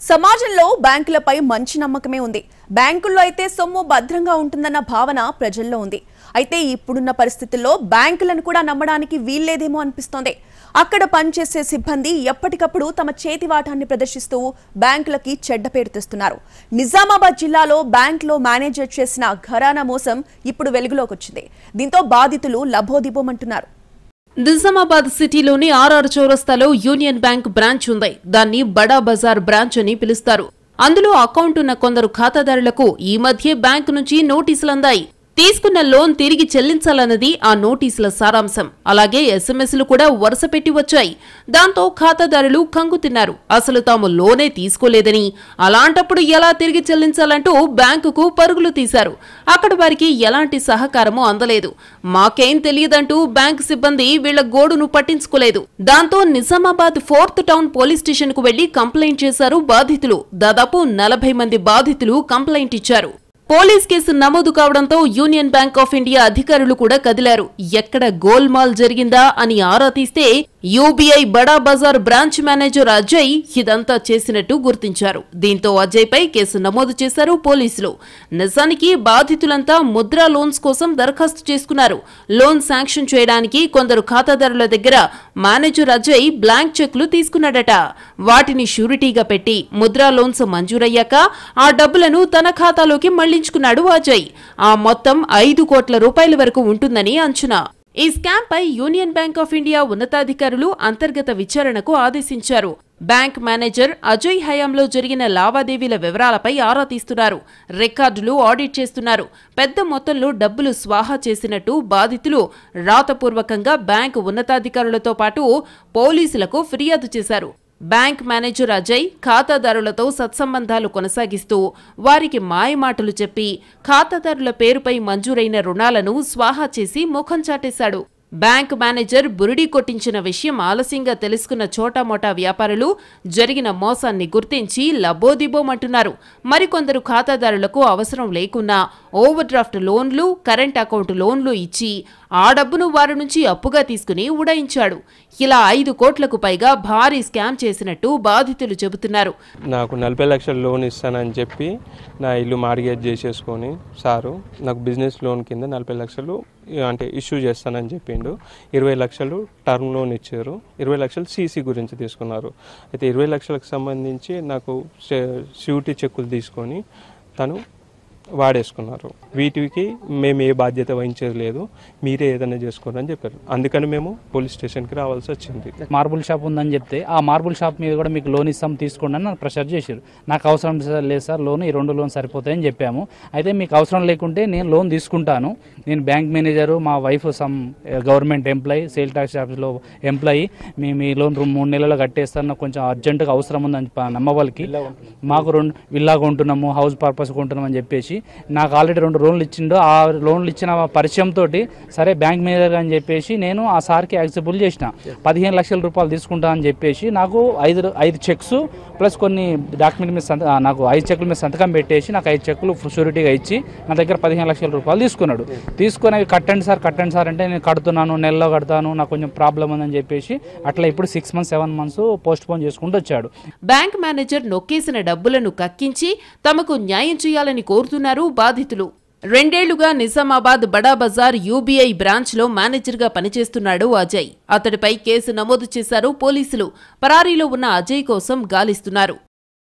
సమాజంలో బ్యాంకులపై మంచి నమ్మకమే ఉంది. బ్యాంకుల్లో అయితే సొమ్ము భద్రంగా ఉంటుందన్న భావన ప్రజల్లో ఉంది. అయితే ఇప్పుడున్న పరిస్థితుల్లో బ్యాంకులను కూడా నమ్మడానికి వీల్లేదేమో అనిపిస్తోంది. అక్కడ పనిచేసే సిబ్బంది ఎప్పటికప్పుడు తమ చేతివాటాన్ని ప్రదర్శిస్తూ బ్యాంకులకి చెడ్డ పేరు తెస్తున్నారు. నిజామాబాద్ జిల్లాలో బ్యాంకులో మేనేజర్ చేసిన ఘరానా మోసం ఇప్పుడు వెలుగులోకి వచ్చింది. దీంతో బాధితులు లబోదిబోమంటున్నారు. నిజామాబాద్ సిటీలోని ఆర్ఆర్ చౌరస్తాలో యూనియన్ బ్యాంక్ బ్రాంచ్ ఉంది. దాన్ని బడా బజార్ బ్రాంచ్ అని పిలుస్తారు. అందులో అకౌంట్ ఉన్న కొందరు ఖాతాదారులకు ఈ మధ్య బ్యాంకు నుంచి నోటీసులు అందాయి. తీసుకున్న లోన్ తిరిగి చెల్లించాలన్నది ఆ నోటీసుల సారాంశం. అలాగే ఎస్ఎంఎస్లు కూడా వరుస పెట్టి వచ్చాయి. దాంతో ఖాతాదారులు కంగుతిన్నారు. అసలు తాము లోనే తీసుకోలేదని, అలాంటప్పుడు ఎలా తిరిగి చెల్లించాలంటూ బ్యాంకుకు పరుగులు తీశారు. అక్కడ వారికి ఎలాంటి సహకారమూ అందలేదు. మాకేం తెలియదంటూ బ్యాంకు సిబ్బంది వీళ్ల గోడును పట్టించుకోలేదు. దాంతో Nizamabad 4th town police station కు వెళ్లి కంప్లైంట్ చేశారు బాధితులు. దాదాపు 40 మంది బాధితులు కంప్లైంట్ ఇచ్చారు. పోలీస్ కేసు నమోదు కావడంతో యూనియన్ బ్యాంక్ ఆఫ్ ఇండియా అధికారులు కూడా కదిలారు. ఎక్కడ గోల్మాల్ జరిగిందా అని ఆరా తీస్తే యూబీఐ బడా బజార్ బ్రాంచ్ మేనేజర్ అజయ్ ఇదంతా చేసినట్టు గుర్తించారు. దీంతో అజయ్ పై కేసు నమోదు చేశారు పోలీసులు. నిజానికి బాధితులంతా ముద్రా లోన్స్ కోసం దరఖాస్తు చేసుకున్నారు. లోన్ శాంక్షన్ చేయడానికి కొందరు ఖాతాదారుల దగ్గర మేనేజర్ అజయ్ బ్లాంక్ చెక్లు తీసుకున్నాడట. వాటిని షూరిటీగా పెట్టి ముద్రా లోన్స్ మంజూరయ్యాక ఆ డబ్బులను తన ఖాతాలోకి మళ్లించుకున్నాడు అజయ్. ఆ మొత్తం 5 కోట్ల రూపాయల వరకు ఉంటుందని అంచనా. ఈ స్కామ్ పై యూనియన్ బ్యాంక్ ఆఫ్ ఇండియా ఉన్నతాధికారులు అంతర్గత విచారణకు ఆదేశించారు. బ్యాంక్ మేనేజర్ అజయ్ హయాంలో జరిగిన లావాదేవీల వివరాలపై ఆరా తీస్తున్నారు. రికార్డులు ఆడిట్ చేస్తున్నారు. పెద్ద మొత్తంలో డబ్బులు స్వాహా చేసినట్టు బాధితులు రాతపూర్వకంగా బ్యాంక్ ఉన్నతాధికారులతో పాటు పోలీసులకు ఫిర్యాదు చేశారు. బ్యాంక్ మేనేజర్ అజయ్ ఖాతాదారులతో సత్సంబంధాలు కొనసాగిస్తూ వారికి మాయమాటలు చెప్పి ఖాతాదారుల పేరుపై మంజూరైన రుణాలను స్వాహా చేసి ముఖం చాటేశాడు. బ్యాంక్ మేనేజర్ బురిడి కొట్టించిన విషయం ఆలస్యంగా తెలుసుకున్న చోటామోటా వ్యాపారులు జరిగిన మోసాన్ని గుర్తించి లబోదిబోమంటున్నారు. మరికొందరు ఖాతాదారులకు అవసరం లేకున్నా ఓవర్ డ్రాఫ్ట్ లోన్లు, కరెంట్ అకౌంట్ లోన్లు ఇచ్చి ఆ డబ్బును వారి నుంచి అప్పుగా తీసుకుని ఉడాయించాడు. ఇలా 5 కోట్లకు పైగా భారీ స్కామ్ చేసినట్టు బాధితులు చెబుతున్నారు. నాకు 40 లక్షల లోన్ ఇస్తానని చెప్పి నా ఇల్లు మార్గేజ్ చేసేసుకొని సారు నాకు బిజినెస్ లోన్ కింద 40 లక్షలు అంటే ఇష్యూ చేస్తానని చెప్పిండు. 20 లక్షలు టర్మ్ లోన్ ఇచ్చారు. 20 లక్షలు సీసీ గురించి తీసుకున్నారు. అయితే 20 లక్షలకు సంబంధించి నాకు ష్యూరిటీ చెక్కులు తీసుకొని తను వాడేసుకున్నారు. వీటికి మేము ఏ బాధ్యత వహించలేదు, మీరే ఏదైనా చేసుకోండి అని చెప్పారు. అందుకని మేము పోలీస్ స్టేషన్కి రావాల్సి వచ్చింది. మార్బుల్ షాప్ ఉందని చెప్తే ఆ మార్బుల్ షాప్ మీద కూడా మీకు లోన్ ఇస్తాం తీసుకోండి అని నన్ను ప్రెషర్ చేశారు. నాకు అవసరం లేదు సార్, లోన్ ఈ 2 లోన్ సరిపోతాయని చెప్పాము. అయితే మీకు అవసరం లేకుంటే నేను లోన్ తీసుకుంటాను, నేను బ్యాంక్ మేనేజరు, మా wife some government employee, sale tax ఆఫీస్లో ఎంప్లాయీ, మేము ఈ లోన్ 3 నెలలు కట్టేస్తాను, నాకు కొంచెం అర్జెంటుగా అవసరం ఉందని నమ్మవాళ్ళకి మాకు 2 విల్లా కొంటున్నాము, హౌస్ పర్పస్ కొంటున్నాం అని చెప్పేసి నాకు ఆల్రెడీ 2 లోన్లు ఇచ్చిండు. ఆ లోన్లు ఇచ్చిన పరిచయంతో సరే బ్యాంక్ మేనేజర్ అని చెప్పేసి నేను ఆ సార్కి యాక్సెప్టబుల్ చేసిన 15 లక్షల రూపాయలు తీసుకుంటా అని చెప్పేసి నాకు 5 చెక్స్ ప్లస్ కొన్ని డాక్యుమెంట్ మీద నాకు 5 చెక్ల మీద సంతకం పెట్టేసి నాకు 5 చెక్కులు షూరిటీగా ఇచ్చి నా దగ్గర 15 లక్షల రూపాయలు తీసుకున్నాడు. తీసుకుని అవి కట్టండి సార్ అంటే నేను కడుతున్నాను, నెలలో కడతాను, నాకు కొంచెం ప్రాబ్లం ఉందని చెప్పేసి అట్లా ఇప్పుడు 6 months 7 months పోస్ట్ పోన్ చేసుకుంటూ వచ్చాడు. బ్యాంక్ మేనేజర్ నొక్కేసిన డబ్బులను కక్కించి తమకు న్యాయం చేయాలని కోరుతున్నారు బాధితులు. 2 ఏళ్లుగా నిజామాబాద్ బడా బజార్ యూబీఐ బ్రాంచ్ లో మేనేజర్ గా పనిచేస్తున్నాడు అజయ్. అతడిపై కేసు నమోదు చేశారు పోలీసులు. పరారీలో ఉన్న అజయ్ కోసం గాలిస్తున్నారు.